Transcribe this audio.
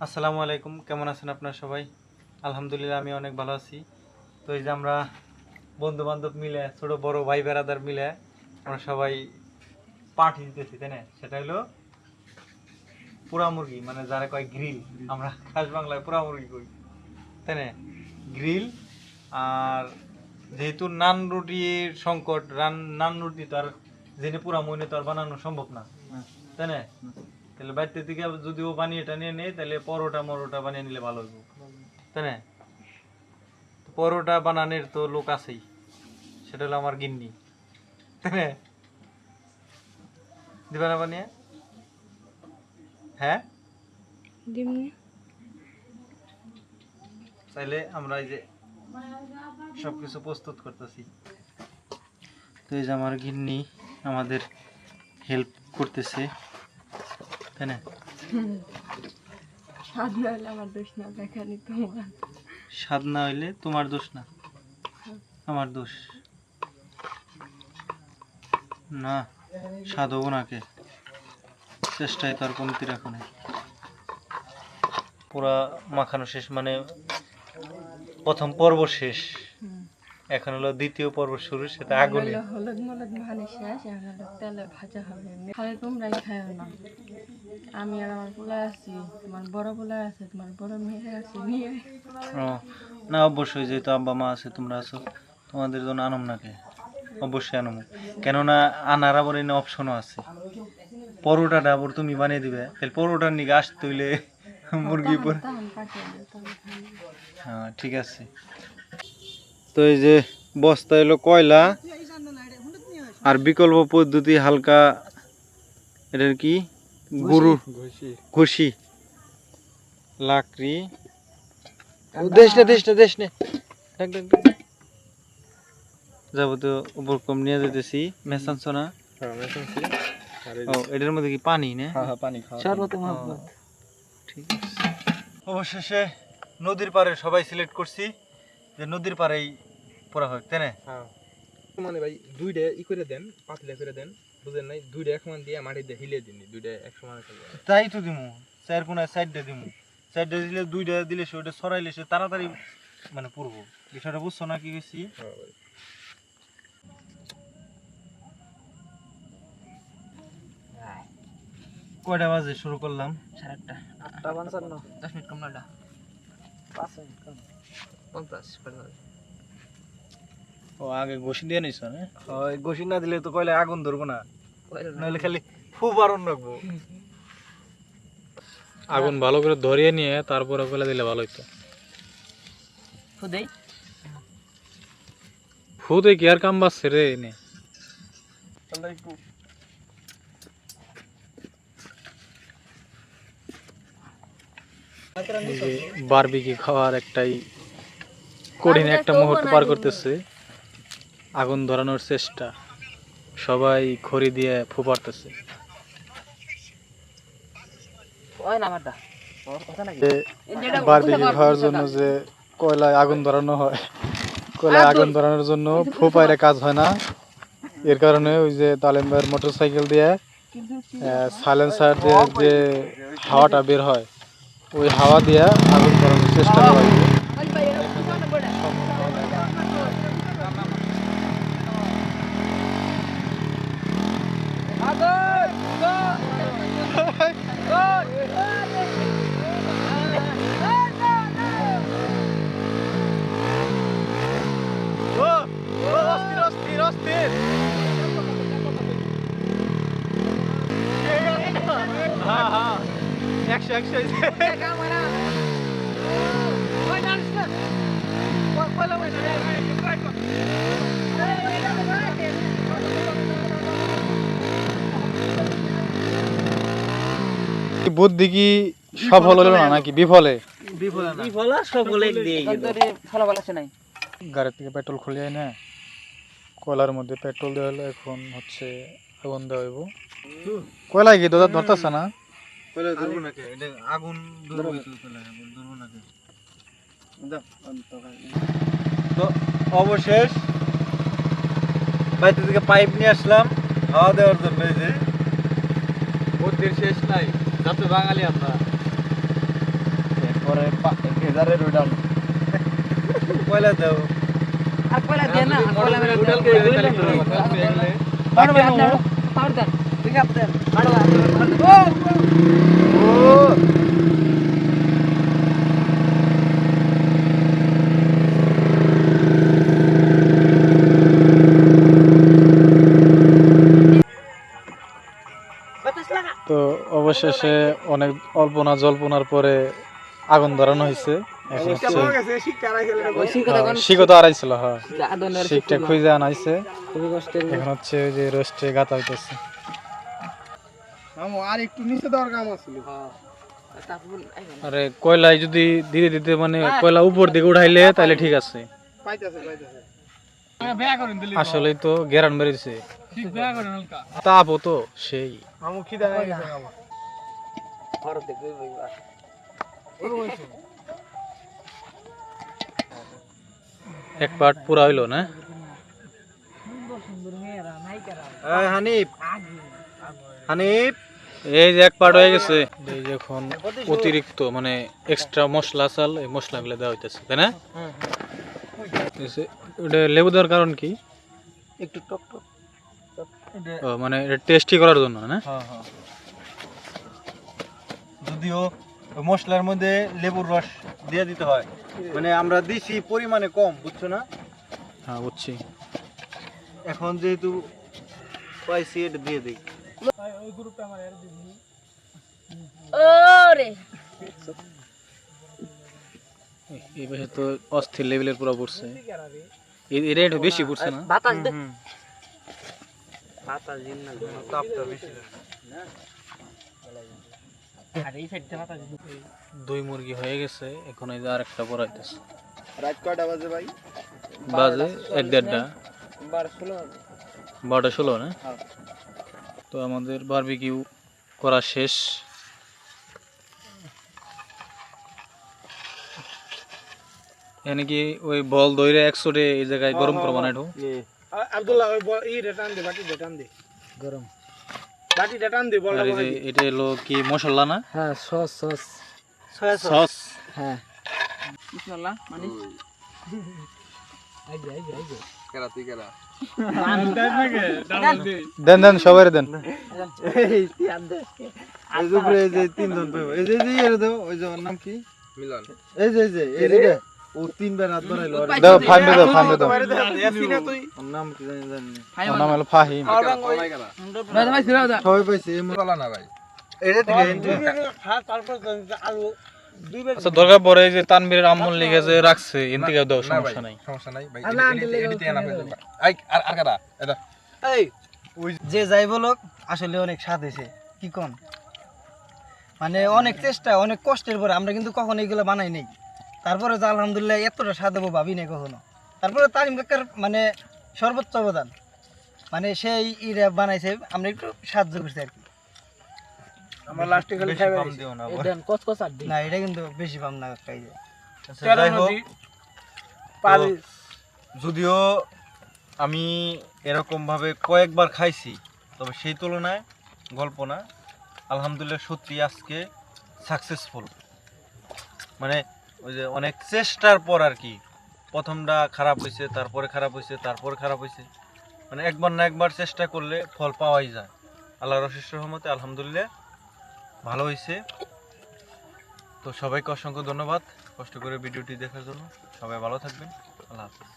আসসালামু আলাইকুম, কেমন আছেন আপনারা সবাই? আলহামদুলিল্লাহ আমি অনেক ভালো আছি। তো এই যে আমরা বন্ধু বান্ধব মিলে, ছোট বড় ভাই বেড়াদার মিলে আমরা সবাই পার্টি দিতেছি, তাই না? সেটা হলো পোড়া মুরগি, মানে যারা কয় গ্রিল, আমরা খাস বাংলায় পোড়া মুরগি কই, তাই না? গ্রিল। আর যেহেতু নান রুটির সংকট, নান রুটি তো আর জেনে পুরা মনে তো আর বানানো সম্ভব না, তাই না? তাহলে বাড়িতে থেকে যদি ও বানিয়ে টানিয়ে নেই, তাহলে পরোটা বানিয়ে নিলে ভালো হইব, তাই না? পরোটা বানানোর তো লোক আছেই, সেটা হলো আমার গিন্নি, তাই না? দিবা না বানিয়ে? হ্যাঁ, চাইলে আমরা এই যে সবকিছু প্রস্তুত করতেছি। তো এই যে আমার গিন্নি আমাদের হেল্প করতেছে, তাই না? স্বাদ না হলে আমার দোষ না, দেখানি তোমার। স্বাদ না হইলে তোমার দোষ না, আমার দোষ না। স্বাদ হবো নাকে, চেষ্টায় তো আর কমতি রাখো না। পুরা মাখানো শেষ, মানে প্রথম পর্ব শেষ, এখন হলো দ্বিতীয় পর্ব শুরু, সেটা আগুনে। হলুদ মলুদ মাখানো শেষ, এখন হলো তেলে ভাজা হবে। খালি তোমরাই খাও না, আমি আর আমার পোলা আছি, তোমার বড় পোলা আছে, তোমার বড় মেয়ে আছে, নিয়ে ও না, অবশ্যই, যেহেতু আব্বা মা আছে, তোমরা আছো, তোমাদের জন্য আনম নাকে, অবশ্যই আনম। কেননা আনার আবার এনে অপশনও আছে। পরোটাটা আবার তুমি বানিয়ে দিবে, তাহলে পরোটার নিকে আসতে হইলে মুরগি পর। হ্যাঁ, ঠিক আছে। তো এই যে বস্তা এলো কয়লা, আর বিকল্প পদ্ধতি হালকা, এটার কি গরু ঘষি লাকড়ি, দেশ নে যাবতীয় উপকরণ নিয়ে যেতেছি। মেসানছো না? ও, এটার মধ্যে কি পানি না? পানি ঠিক আছে। অবশেষে নদীর পাড়ে সবাই সিলেক্ট করছি যে নদীর পাড়েই পড়া হোক, তাই না? মানে ভাই দুইটা ই করে দেন, পাতলা করে দেন, বুঝেন নাই? দুইটা এক সমান দিয়ে মাটি দিয়ে হিলে দিন, দুইটা এক সমান করে। তাই তো দিমু, চার কোনায় সাইডটা দিমু, সাইডটা দিলে দুইটা দিলে সে ওটা সরাইলে সে তাড়াতাড়ি মানে পড়ব। বিষয়টা বুঝছো না কি গেছি? কয়টা বাজে শুরু করলাম? 8:55, 10 মিনিট কম না, 5 মিনিট কম, 50 ও, আগে ঘষি দিয়ে নিছ না? ওই ঘষি না দিলে তো কয়লা আগুন ধরবো না, নাহলে খালি ফুবারণ রাখবো। আগুন ভালো করে ধরিয়ে নিয়ে তারপরে কয়লা দিলে ভালো হইতো। ফুদে কি আর কাম বাসছে রে এনে। বারবিকি খাওয়ার একটাই কঠিন একটা মুহূর্ত পার করতেছে। আগুন ধরানোর চেষ্টা, সবাই খড়ি দিয়ে ফুপারতেছে। বারবিকি খাওয়ার জন্য যে কয়লায় আগুন ধরানো হয়, কয়লায় আগুন ধরানোর জন্য ফুপাইরে কাজ হয় না। এর কারণে ওই যে তালিম ভাইয়ের মোটরসাইকেল দিয়ে সাইলেন্সার দিয়ে যে হাওয়াটা বের হয়, ওই হাওয়া দিয়ে আগুন ধরানোর চেষ্টা করা হয়। বুদ্ধি কি সফল হলো না নাকি বিফলে? গাড়ি থেকে পেট্রোল খুলে আয় না, কয়লার মধ্যে পেট্রোল দেওয়া হলো, এখন হচ্ছে আগুন দেওয়া হইব। কয়লায় কি দাদা ধরতেছে না? আগুন তো অবশেষ বাড়িতে থেকে পাইপ নিয়ে আসলাম খাওয়া দেওয়ার জন্য। এই যে বুদ্ধির শেষ নাই, যত বাঙালি আমরা। এরপরে ভেজারের রুডাল কয়লা দাও আর কয়লা দিয়ে না কয়লা মেরে রুডাল দিয়ে করে তাহলে কি হবে? তাহলে এগুলো বড় ভাই আপনার পাউডার দেন ঠিক আছে দেন বড় ভাই তো অবশেষে অনেক অল্পনা জল্পনার পরে আগুন ধরানো হয়েছে। এখন হচ্ছে শিখও তো আড়াইছিল, হ্যাঁ শিখটা খুঁজে আনা হয়েছে। এখন হচ্ছে ওই যে রোস্টে গাতা হইতেছে। আর একটু নিচে দেওয়ার কাম আছিল। আরে কয়লায় যদি ধীরে ধীরে মানে কয়লা উপর দিকে উঠাইলে তাহলে ঠিক আছে। পাইতাছে পাইতাছে আসলেই তো গেরান বেরিয়েছে, ঠিক বেয়া করেন হালকা। তাপও তো সেই। আমু খিদা হয়ে গেছে আমার। এক পার্ট পুরা হইলো না। হানিফ হানিফ এই যে এক পার্ট হয়ে গেছে। এই যে এখন অতিরিক্ত মানে এক্সট্রা মশলা চাল, এই মশলাগুলো দেওয়া হইতেছে, তাই না? এই যে ওটা লেবু দেওয়ার কারণ কি? একটু টক টক ও মানে এটা টেস্টি করার জন্য না? যদিও মশলার মধ্যে লেবুর রস দিয়ে দিতে হয়, মানে আমরা দিছি পরিমাণে কম, বুঝছো না? হ্যাঁ বুঝছি। এখন যেহেতু পাইছি এটা দিয়ে দিই। ওরে এই পাশে তো অস্থির লেভেলের পুরো পড়ছে, এটা একটু বেশি পড়ছে না? বাতাস দে তাপটা বেশি লাগে। আর এই সাইডটা বাতাস দে দুই মুরগি হয়ে গেছে, এখন এই যে আরেকটা পড়াইতেছে। রাত কয়টা বাজে ভাই? বাজে 1-1:30, 12-16 না? হ্যাঁ। তো আমাদের বারবিকিউ করা শেষ। এখানে কি ওই বল দইরে 100 এই জায়গায় গরম করবো না একটু? আব্দুল্লাহ ওই ই টান দে, বাটি টান দে, গরম। বাটি টান দে, বল আর এই যে এটা হলো কি মশলা না? হ্যাঁ সস সস সস। হ্যাঁ বিসমিল্লাহ মানে কেরা তুই কেরা? দেন দেন সবাই দেন। এই যে উপরে এই যে তিনজন পাইবো, এই যে এর দাও, ওই যে ওর নাম কি? মিলন। এই যে এই যে ও তিনবার হাত বাড়াইলো। দাও ফাইমে দাও, ফাইমে দাও। ওর নাম কি জানি জানি না। ওর নাম হলো ফাহিম। ভাই কেরা? ভাই ছিড়াও দা সবাই পাইছে এই চলা না ভাই। এটা থেকে আচ্ছা দরকার পড়ে যে তানবীরের আম্মুল লিখে যে রাখছে এনতিকে দাও, না ভাই, সমস্যা নাই। সমস্যা নাই ভাই। এদিকে আনা ফেলবে। আই আর কেরা? এটা এই যে যাই বলুক আসলে অনেক স্বাদ হয়েছে, কি কোন? মানে অনেক চেষ্টা অনেক কষ্টের পরে আমরা কিন্তু কখনো এগুলো বানাই নাই, তারপরে যে আলহামদুলিল্লাহ এতটা স্বাদ হবো ভাবি নাই কখনো। তারপরে তারিম কাকার মানে সর্বোচ্চ অবদান, মানে সেই ইরা বানাইছে, আমরা একটু সাহায্য করছি আর কি। আমরা লাস্টে খালি খাই পাম দিও না আবার। দেন কস কস আর দি না এটা কিন্তু বেশি পাম না খাই যায়। যাই হোক, তো যদিও আমি এরকম ভাবে কয়েকবার খাইছি, তবে সেই তুলনায় গল্প না, আলহামদুলিল্লাহ সত্যি আজকে সাকসেসফুল। মানে ওই যে অনেক চেষ্টার পর আর কি, প্রথমটা খারাপ হয়েছে, তারপরে খারাপ হয়েছে, তারপরে খারাপ হয়েছে, মানে একবার না একবার চেষ্টা করলে ফল পাওয়াই যায়। আল্লাহর অশেষ রহমতে আলহামদুলিল্লাহ ভালো হয়েছে। তো সবাইকে অসংখ্য ধন্যবাদ কষ্ট করে ভিডিওটি দেখার জন্য। সবাই ভালো থাকবেন, আল্লাহ হাফেজ।